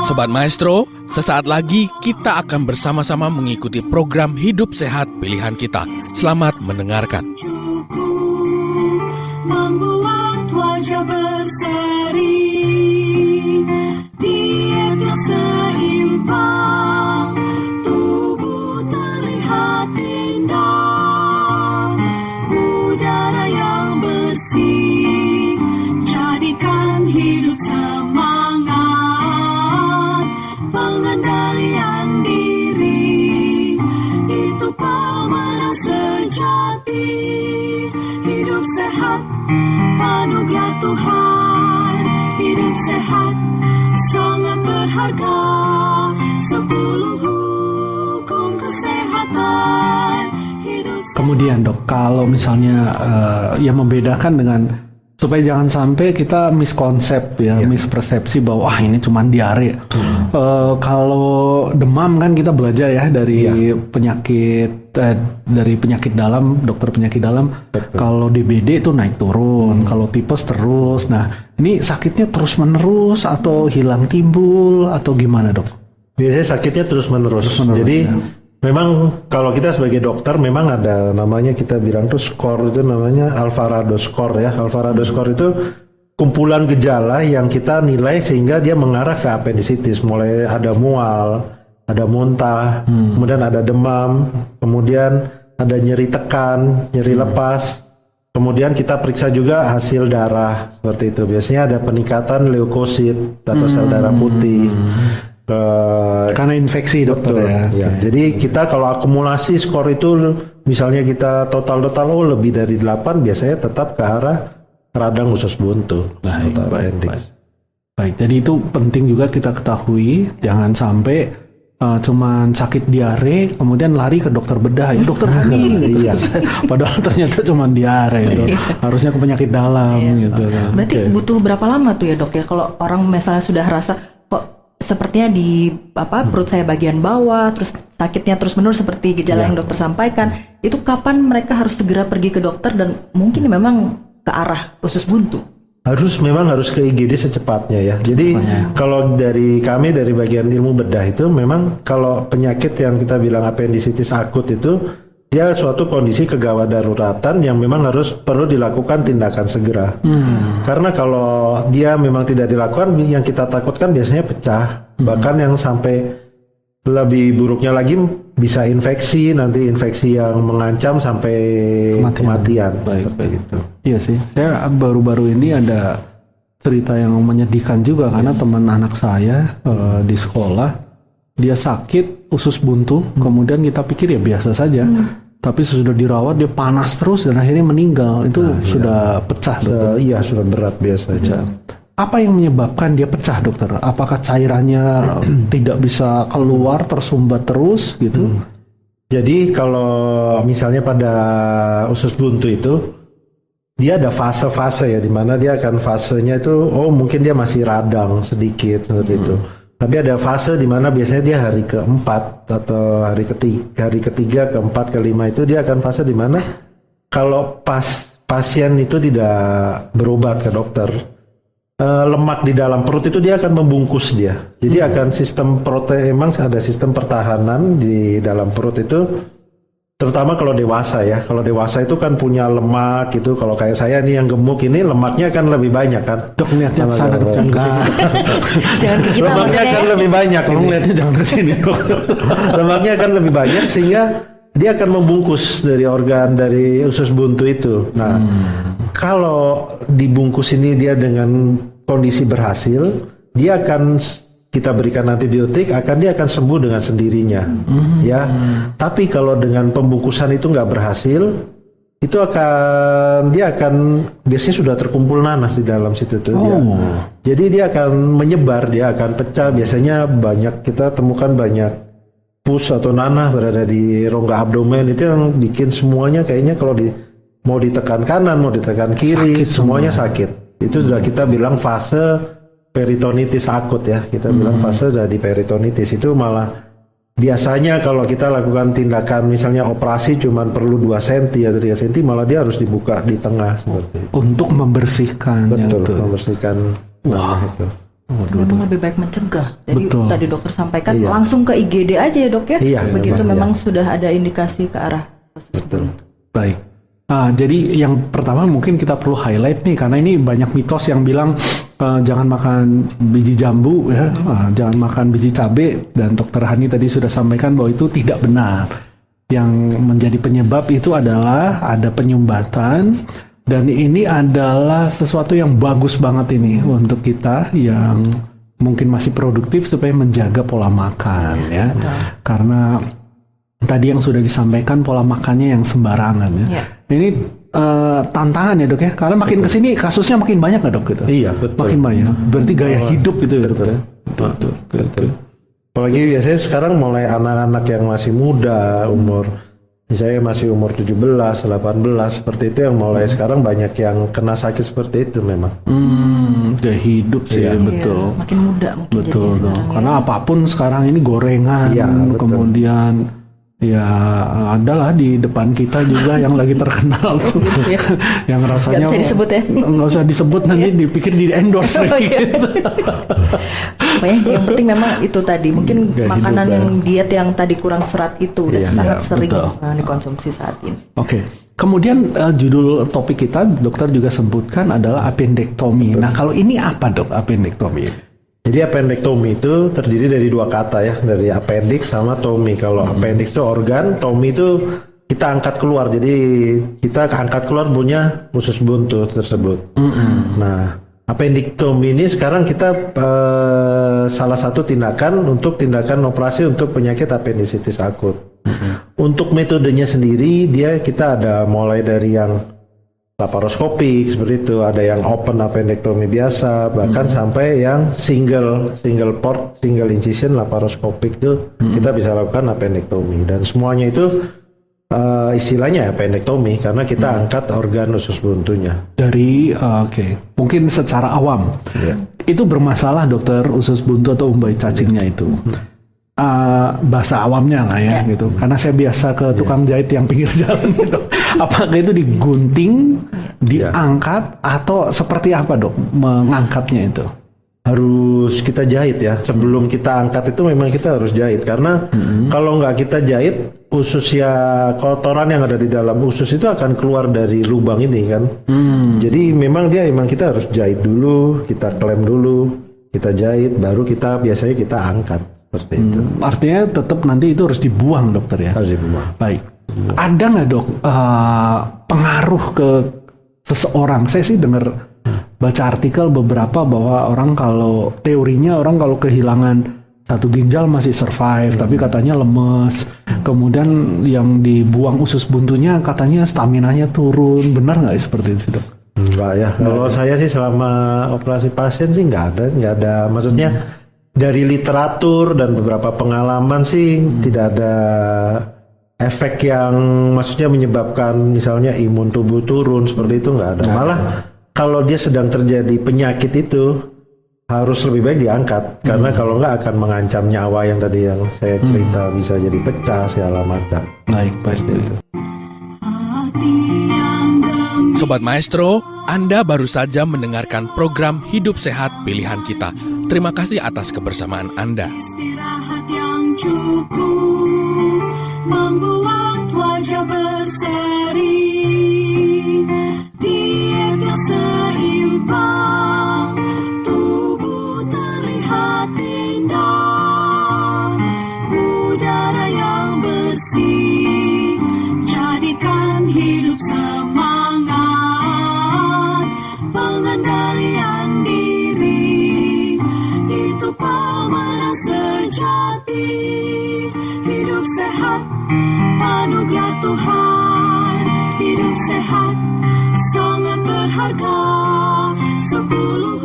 Sobat Maestro, sesaat lagi kita akan bersama-sama mengikuti program Hidup Sehat Pilihan Kita. Selamat mendengarkan. Membuat wajah berseri, diet yang seimbang, tubuh terlihat indah, udara yang bersih, jadikan hidup semangat, pengendalian diri, itu pemenang sejati. Hidup sehat, anugerah Tuhan. Hidup sehat, sangat berharga. 10 hukum kesehatan. Hidup sehat. Kemudian dok, kalau misalnya yang membedakan dengan supaya jangan sampai kita miskonsep ya, mispersepsi bahwa ini cuma diare. Kalau demam kan kita belajar ya dari penyakit dalam, dokter penyakit dalam. Kalau DBD itu naik turun, kalau tipes terus. Nah, ini sakitnya terus menerus atau hilang timbul atau gimana dok? Biasanya sakitnya terus menerus. Jadi ya. memang kalau kita sebagai dokter memang ada namanya, kita bilang tuh skor, itu namanya Alvarado score ya. Alvarado score itu kumpulan gejala yang kita nilai sehingga dia mengarah ke apendisitis. Mulai ada mual, ada muntah, kemudian ada demam, kemudian ada nyeri tekan, nyeri lepas. Kemudian kita periksa juga hasil darah seperti itu. Biasanya ada peningkatan leukosit atau sel darah putih. Karena infeksi dokter ya. Jadi kita kalau akumulasi skor itu misalnya kita total lebih dari 8, biasanya tetap ke arah radang usus buntu. Baik. Jadi itu penting juga kita ketahui, jangan sampai cuman sakit diare kemudian lari ke dokter bedah ya, dokter ini padahal ternyata cuman diare itu. Harusnya ke penyakit dalam gitu kan. Berarti butuh berapa lama tuh ya dok ya, kalau orang misalnya sudah rasa sepertinya di perut saya bagian bawah, terus sakitnya terus menerus seperti gejala yang dokter sampaikan, itu kapan mereka harus segera pergi ke dokter dan mungkin memang ke arah usus buntu? Memang harus ke IGD secepatnya ya. Jadi kalau dari kami dari bagian ilmu bedah itu memang kalau penyakit yang kita bilang apendisitis akut itu dia suatu kondisi kegawat daruratan yang memang perlu dilakukan tindakan segera. Karena kalau dia memang tidak dilakukan, yang kita takutkan biasanya pecah. Bahkan yang sampai lebih buruknya lagi bisa infeksi, nanti infeksi yang mengancam sampai kematian. Baik. Iya sih, saya baru-baru ini ada cerita yang menyedihkan juga karena teman anak saya di sekolah. Dia sakit usus buntu, kemudian kita pikir ya biasa saja, tapi sudah dirawat dia panas terus dan akhirnya meninggal. Itu sudah pecah dokter. Iya, sudah berat biasanya. Apa yang menyebabkan dia pecah dokter? Apakah cairannya tidak bisa keluar, tersumbat terus gitu? Jadi kalau misalnya pada usus buntu itu dia ada fase-fase ya, dimana dia akan fasenya itu mungkin dia masih radang sedikit seperti itu. Tapi ada fase di mana biasanya dia hari keempat atau hari ketiga, keempat, kelima itu dia akan fase di mana kalau pasien itu tidak berobat ke dokter, lemak di dalam perut itu dia akan membungkus dia. Jadi akan sistem emang ada sistem pertahanan di dalam perut itu. Terutama kalau dewasa ya, kalau dewasa itu kan punya lemak itu. Kalau kayak saya nih yang gemuk ini lemaknya kan lebih banyak kan. Dok lihatnya ke sana, dok jangan Jangan ke kita lemaknya kan lebih banyak. Tolong lihatnya jangan ke sini. Lemaknya kan lebih banyak sehingga dia akan membungkus dari organ dari usus buntu itu. Nah, kalau dibungkus ini dia dengan kondisi berhasil, dia akan kita berikan antibiotik, dia akan sembuh dengan sendirinya, ya. Tapi kalau dengan pembungkusan itu nggak berhasil, itu dia akan biasanya sudah terkumpul nanah di dalam situ tuh. Jadi dia akan menyebar, dia akan pecah. Biasanya kita temukan banyak pus atau nanah berada di rongga abdomen, itu yang bikin semuanya kayaknya kalau mau ditekan kanan, mau ditekan kiri, semuanya sakit. Itu sudah kita bilang fase peritonitis akut ya, kita bilang fase dari peritonitis. Itu malah biasanya kalau kita lakukan tindakan misalnya operasi cuman perlu 2 cm atau 3 cm, malah dia harus dibuka di tengah seperti itu. Untuk membersihkan. Betul, membersihkan nanah itu. Memang lebih baik mencegah. Jadi Betul. tadi dokter sampaikan Iya. langsung ke IGD aja ya dok ya. Iya, Begitu memang, memang sudah ada indikasi ke arah usus buntu. Baik. Jadi yang pertama mungkin kita perlu highlight nih, karena ini banyak mitos yang bilang jangan makan biji jambu ya, jangan makan biji cabai, dan dokter Hani tadi sudah sampaikan bahwa itu tidak benar. Yang menjadi penyebab itu adalah ada penyumbatan, dan ini adalah sesuatu yang bagus banget ini untuk kita yang mungkin masih produktif supaya menjaga pola makan ya. Karena tadi yang sudah disampaikan pola makannya yang sembarangan ya. Ya. Ini tantangan ya dok ya, karena makin kesini kasusnya makin banyak nggak dok gitu? Iya, betul. Makin banyak. Berarti gaya hidup itu ya dok Betul. ya? Betul. Apalagi biasanya sekarang mulai anak-anak yang masih muda, misalnya masih umur 17, 18, seperti itu yang mulai sekarang banyak yang kena sakit seperti itu memang. Gaya hidup sih Iya. betul. Iya, makin muda mungkin Betul jadinya dong. sekarang, Karena ya. apapun sekarang ini gorengan, Iya, betul. kemudian ya adalah di depan kita juga yang lagi terkenal tuh, ya. yang rasanya Nggak bisa disebut ya. nggak usah disebut, nanti dipikir di endorse Oh, iya. Pokoknya yang penting memang itu tadi mungkin Gaya makanan hidup, yang diet yang tadi kurang serat itu udah Iya, sangat iya, sering betul. dikonsumsi saat ini. Oke. Kemudian judul topik kita dokter juga sebutkan adalah appendektomi. Nah kalau ini apa dok appendektomi? Jadi appendektomi itu terdiri dari dua kata ya, dari appendix sama tomi. Kalau appendix itu organ, tomi itu kita angkat keluar. Jadi kita angkat keluar punya usus buntu tersebut. Nah, appendektomi ini sekarang kita salah satu tindakan tindakan operasi untuk penyakit appendisitis akut. Untuk metodenya sendiri kita ada mulai dari yang laparoskopik seperti itu, ada yang open appendektomi biasa, bahkan sampai yang single port, single incision laparoskopik itu kita bisa lakukan appendektomi, dan semuanya itu istilahnya appendektomi karena kita angkat organ usus buntunya. Dari mungkin secara awam itu bermasalah dokter usus buntu atau umbai cacingnya itu. Bahasa awamnya lah ya gitu, karena saya biasa ke tukang jahit yang pinggir jalan gitu. Apakah itu digunting, diangkat, atau seperti apa dok mengangkatnya itu? Harus kita jahit ya, sebelum kita angkat itu memang kita harus jahit, karena kalau nggak kita jahit, usus ya kotoran yang ada di dalam usus itu akan keluar dari lubang ini kan. Jadi memang kita harus jahit dulu, kita klem dulu, kita jahit, baru biasanya kita angkat. Seperti itu. Artinya tetap nanti itu harus dibuang dokter ya? Harus dibuang. Baik. Ada nggak dok pengaruh ke seseorang? Saya sih dengar baca artikel beberapa bahwa teorinya orang kalau kehilangan satu ginjal masih survive, tapi katanya lemes. Kemudian yang dibuang usus buntunya katanya staminanya turun. Benar nggak seperti itu dok? Enggak ya. Kalau saya sih selama operasi pasien sih nggak ada. Maksudnya dari literatur dan beberapa pengalaman sih tidak ada efek yang maksudnya menyebabkan misalnya imun tubuh turun seperti itu, nggak ada. Malah kalau dia sedang terjadi penyakit itu harus lebih baik diangkat, karena kalau nggak akan mengancam nyawa yang tadi yang saya cerita, bisa jadi pecah segala macam. Baik. Sobat Maestro, Anda baru saja mendengarkan program Hidup Sehat Pilihan Kita. Terima kasih atas kebersamaan Anda. Istirahat yang cukup membuat wajah berseri. Diet yang seimbang, tubuh terlihat indah. Udara yang bersih, jadikan hidup semangat. Pengendalian diri, itu pemenang sejati. Hidup sehat, anugerah Tuhan. Hidup sehat, sangat berharga. 10